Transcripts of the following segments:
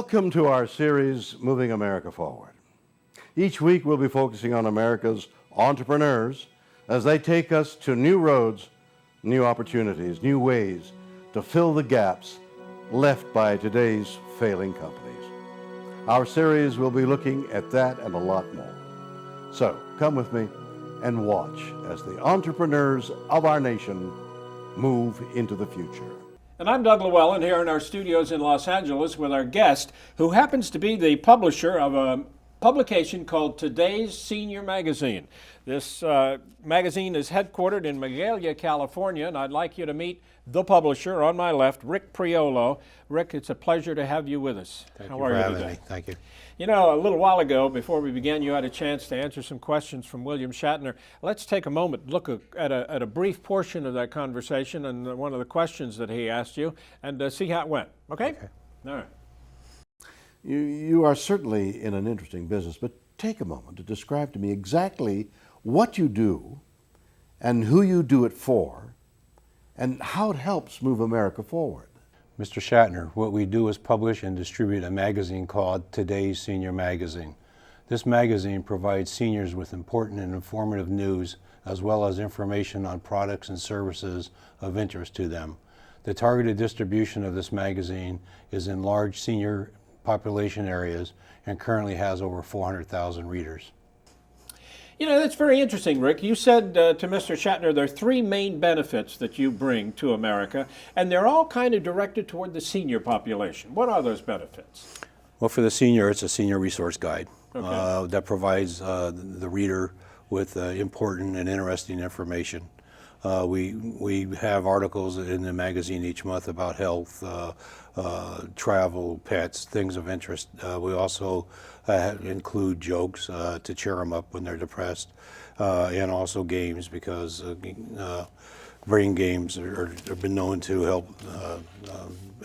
Welcome to our series, Moving America Forward. Each week we'll be focusing on America's entrepreneurs as they take us to new roads, new opportunities, new ways to fill the gaps left by today's failing companies. Our series will be looking at that and a lot more. So come with me and watch as the entrepreneurs of our nation move into the future. And I'm Doug Llewelyn here in our studios in Los Angeles with our guest, who happens to be the publisher of a publication called Today's Senior Magazine. This magazine is headquartered in Magalia, California, and I'd like you to meet the publisher on my left, Rick Priolo. Rick, it's a pleasure to have you with us. How are you today? Thank you. You know, a little while ago, before we began, you had a chance to answer some questions from William Shatner. Let's take a moment, look at a brief portion of that conversation and one of the questions that he asked you, and see how it went. Okay? All right. You are certainly in an interesting business, but take a moment to describe to me exactly what you do and who you do it for and how it helps move America forward. Mr. Shatner, what we do is publish and distribute a magazine called Today's Senior Magazine. This magazine provides seniors with important and informative news as well as information on products and services of interest to them. The targeted distribution of this magazine is in large senior population areas and currently has over 400,000 readers. You know, that's very interesting, Rick. You said to Mr. Shatner there are three main benefits that you bring to America, and they're all kind of directed toward the senior population. What are those benefits? Well, for the senior, it's a senior resource guide that provides the reader with important and interesting information. We have articles in the magazine each month about health, travel, pets, things of interest. We also include jokes to cheer them up when they're depressed, and also games because brain games have been known to help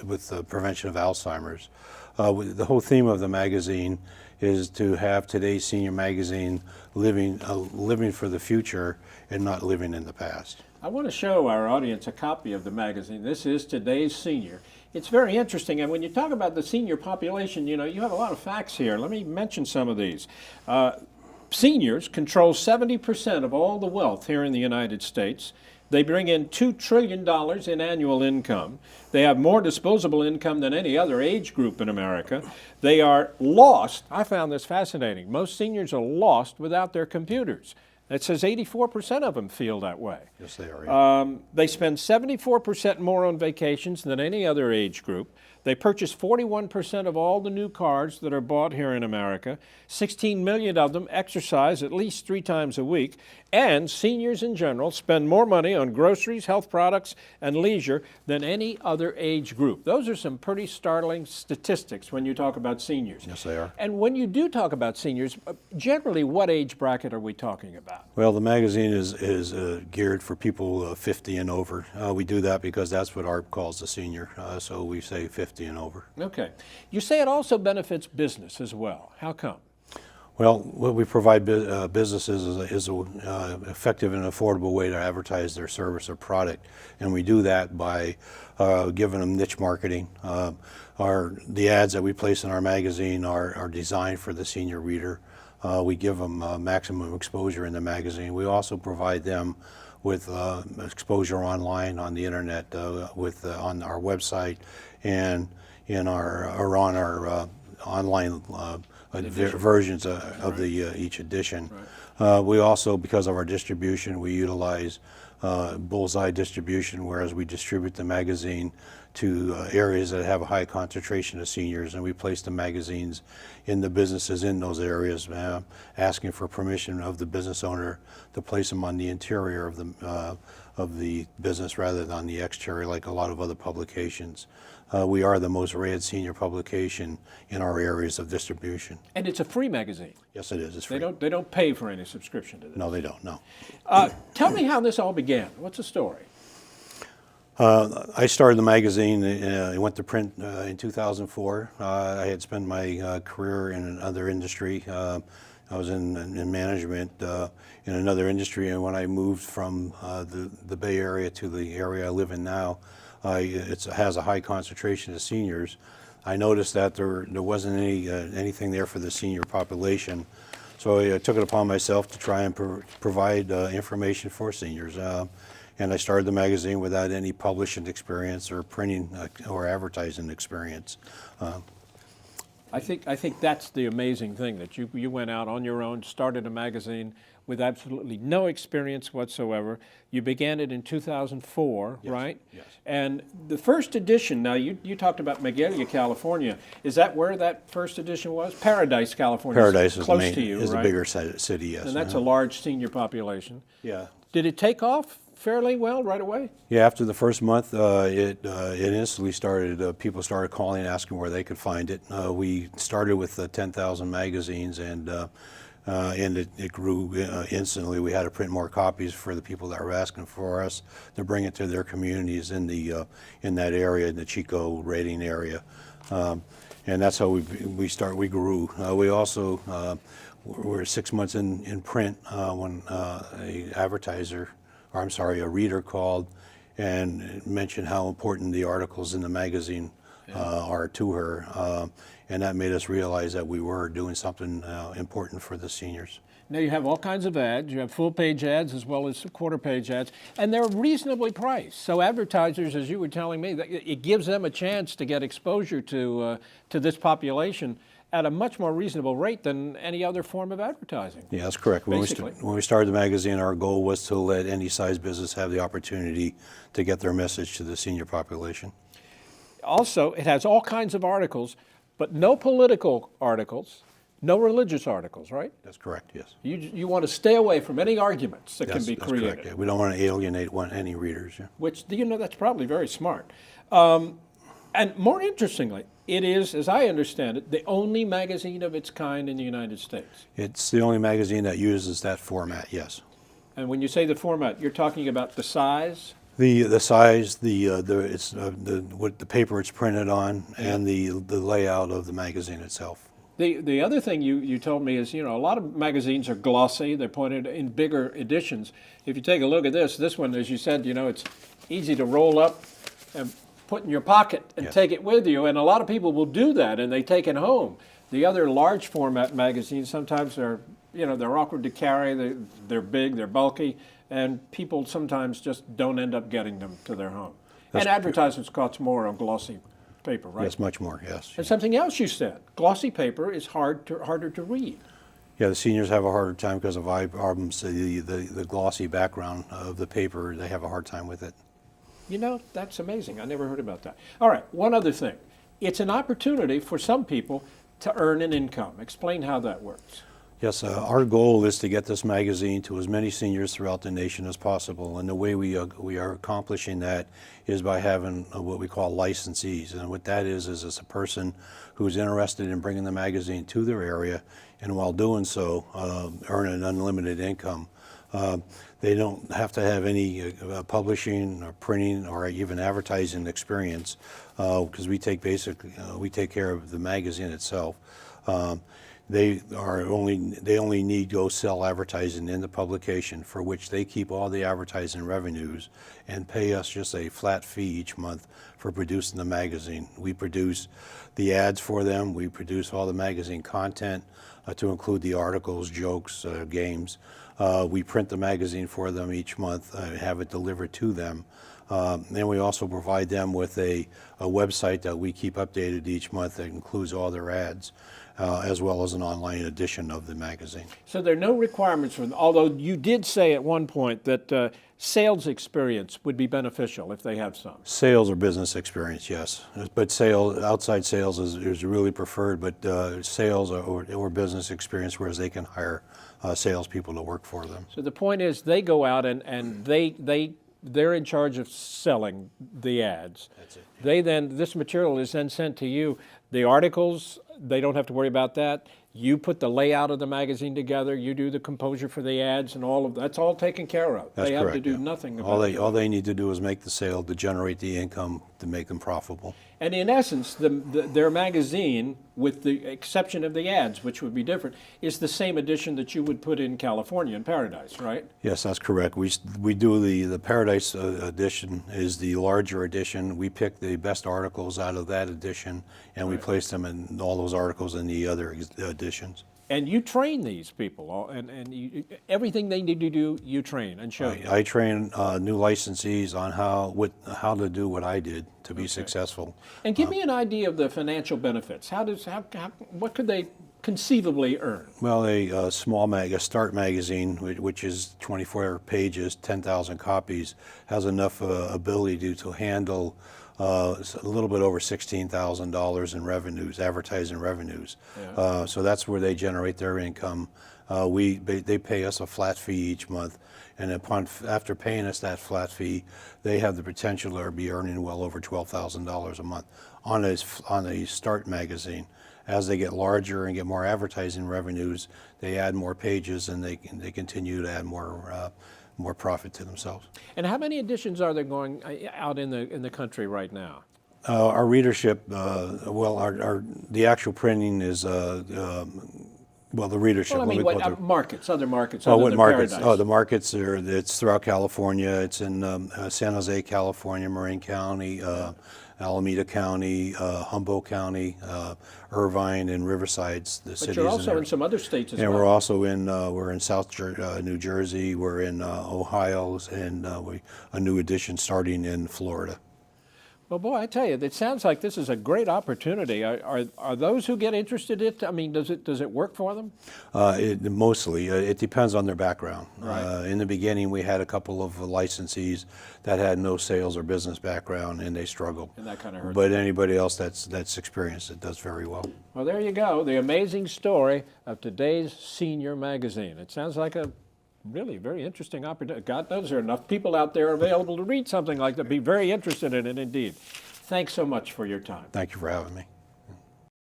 with the prevention of Alzheimer's. The whole theme of the magazine is to have today's senior magazine living for the future and not living in the past. I want to show our audience a copy of the magazine. This is Today's Senior. It's very interesting, and when you talk about the senior population, you know, you have a lot of facts here. Let me mention some of these. Seniors control 70% of all the wealth here in the United States. They bring in $2 trillion in annual income. They have more disposable income than any other age group in America. They are lost. I found this fascinating. Most seniors are lost without their computers. It says 84% of them feel that way. Yes, they are. Yeah. They spend 74% more on vacations than any other age group. They purchase 41% of all the new cars that are bought here in America. 16 million of them exercise at least 3 times a week. And seniors in general spend more money on groceries, health products, and leisure than any other age group. Those are some pretty startling statistics when you talk about seniors. Yes, they are. And when you do talk about seniors, generally what age bracket are we talking about? Well, the magazine is geared for people 50 and over. We do that because that's what ARP calls a senior, so we say 50 and over. Okay. You say it also benefits business as well. How come? Well, what we provide businesses is an effective and affordable way to advertise their service or product, and we do that by giving them niche marketing. The ads that we place in our magazine are designed for the senior reader. We give them maximum exposure in the magazine. We also provide them with exposure online on the internet, on our website, and on our online versions of the each edition. Right. We also, because of our distribution, we utilize bullseye distribution, whereas we distribute the magazine to areas that have a high concentration of seniors, and we place the magazines in the businesses in those areas, asking for permission of the business owner to place them on the interior of the business rather than on the exterior like a lot of other publications. We are the most read senior publication in our areas of distribution. And it's a free magazine. Yes, it is. It's free. They don't pay for any subscription to this. No, they don't. No. Tell me how this all began. What's the story? I started the magazine. It went to print in 2004. I had spent my career in another industry. I was in management in another industry, and when I moved from the Bay Area to the area I live in now, it has a high concentration of seniors. I noticed that there wasn't anything there for the senior population. So I took it upon myself to try and provide information for seniors. And I started the magazine without any publishing experience or printing or advertising experience. I think that's the amazing thing, that you went out on your own, started a magazine with absolutely no experience whatsoever. You began it in 2004, Yes, right? yes. And the first edition, now you talked about Magalia, California. Is that where that first edition was? Paradise, California. Paradise is close to you, is right? a bigger city, yes. And that's a large senior population. Yeah. Did it take off fairly well right away? Yeah, after the first month, it instantly started, people started calling, asking where they could find it. We started with 10,000 magazines, and it grew instantly. We had to print more copies for the people that were asking for us to bring it to their communities in that area, in the Chico rating area. And that's how we grew. We also were 6 months in print when a reader called and mentioned how important the articles in the magazine are to her. And that made us realize that we were doing something important for the seniors. Now you have all kinds of ads. You have full-page ads as well as quarter-page ads, and they're reasonably priced. So advertisers, as you were telling me, it gives them a chance to get exposure to this population at a much more reasonable rate than any other form of advertising. Yeah, that's correct. When we started the magazine, our goal was to let any size business have the opportunity to get their message to the senior population. Also, it has all kinds of articles, but no political articles, no religious articles, right? That's correct, yes. You want to stay away from any arguments that can be That's created. correct. Yeah. We don't want to alienate any readers. Yeah. Which, that's probably very smart. And more interestingly, it is, as I understand it, the only magazine of its kind in the United States. It's the only magazine that uses that format, yes. And when you say the format, you're talking about the size? The size, what the paper it's printed on, and the layout of the magazine itself. The other thing you told me is, a lot of magazines are glossy. They're printed in bigger editions. If you take a look at this one, as you said, it's easy to roll up and put in your pocket and Yes. take it with you. And a lot of people will do that, and they take it home. The other large format magazines sometimes are, they're awkward to carry. They're big, they're bulky, and people sometimes just don't end up getting them to their home. And advertisements cost more on glossy paper, right? Yes, much more, yes. And something else you said, glossy paper is harder to read. Yeah, the seniors have a harder time because of eye problems. The glossy background of the paper, they have a hard time with it. That's amazing. I never heard about that. All right, one other thing. It's an opportunity for some people to earn an income. Explain how that works. Yes, our goal is to get this magazine to as many seniors throughout the nation as possible, and the way we are accomplishing that is by having what we call licensees. And what that is it's a person who's interested in bringing the magazine to their area, and while doing so, earn an unlimited income. They don't have to have any publishing or printing or even advertising experience, because we take care of the magazine itself. They only need to go sell advertising in the publication, for which they keep all the advertising revenues and pay us just a flat fee each month for producing the magazine. We produce the ads for them. We produce all the magazine content to include the articles, jokes, games. We print the magazine for them each month, have it delivered to them. And we also provide them with a website that we keep updated each month that includes all their ads, as well as an online edition of the magazine. So there are no requirements for them, although you did say at one point that sales experience would be beneficial if they have some. Sales or business experience, yes. But outside sales is really preferred, but sales or business experience, whereas they can hire salespeople to work for them. So the point is they go out and they're in charge of selling the ads. That's it. This material is then sent to you. The articles, they don't have to worry about that. You put the layout of the magazine together. You do the composure for the ads and all of that's all taken care of. That's they have to correct, do yeah. nothing about All it. all they need to do is make the sale to generate the income to make them profitable. And in essence, their magazine, with the exception of the ads, which would be different, is the same edition that you would put in California in Paradise, right? Yes, that's correct. We do the Paradise edition is the larger edition. We pick the best articles out of that edition, and we place them in all those articles in the other editions. And you train these people, and everything they need to do, you train and show them. I train new licensees on how to do what I did to be successful. And give me an idea of the financial benefits. What could they conceivably earn? Well, a start magazine, which is 24 pages, 10,000 copies, has enough ability to handle a little bit over $16,000 in revenues, advertising revenues. Yeah. So that's where they generate their income. They pay us a flat fee each month, and after paying us that flat fee, they have the potential to be earning well over $12,000 a month on a start magazine. As they get larger and get more advertising revenues, they add more pages, and they continue to add more profit to themselves. And how many editions are there going out in the country right now? Our readership, the actual printing is the readership. Well, I mean, markets, other markets. Oh, other what than markets? Paradise. Oh, the markets it's throughout California. It's in San Jose, California, Marin County, Alameda County, Humboldt County, Irvine, and Riverside. The cities. But you're also in some other states as well. And we're also we're in South New Jersey. We're in Ohio, and a new edition starting in Florida. Well, boy, I tell you, it sounds like this is a great opportunity. Are those who get interested in it? I mean, does it work for them? Mostly, it depends on their background. Right. In the beginning, we had a couple of licensees that had no sales or business background, and they struggled. And that kind of hurt. But anybody else that's experienced it does very well. Well, there you go. The amazing story of today's senior magazine. It sounds like a really very interesting opportunity. God knows there are enough people out there available to read something like that, be very interested in it indeed. Thanks so much for your time. Thank you for having me.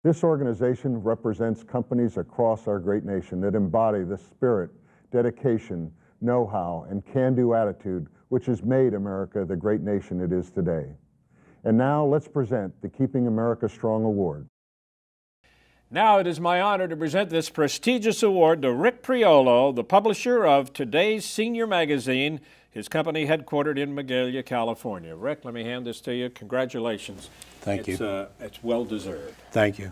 This organization represents companies across our great nation that embody the spirit, dedication, know-how, and can-do attitude which has made America the great nation it is today. And now let's present the Keeping America Strong Award. Now it is my honor to present this prestigious award to Rick Priolo, the publisher of today's senior magazine, his company headquartered in Magalia, California. Rick, let me hand this to you. Congratulations. Thank you. It's well deserved. Thank you.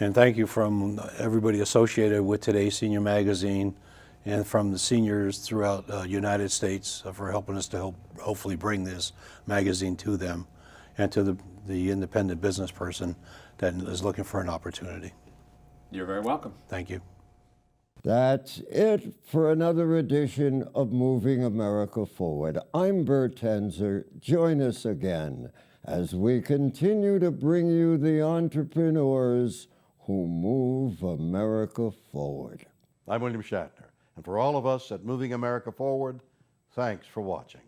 And thank you from everybody associated with today's senior magazine and from the seniors throughout the United States for helping us to hopefully bring this magazine to them and to the independent business person that is looking for an opportunity. You're very welcome. Thank you. That's it for another edition of Moving America Forward. I'm Bert Tenzer. Join us again as we continue to bring you the entrepreneurs who move America forward. I'm William Shatner, and for all of us at Moving America Forward, thanks for watching.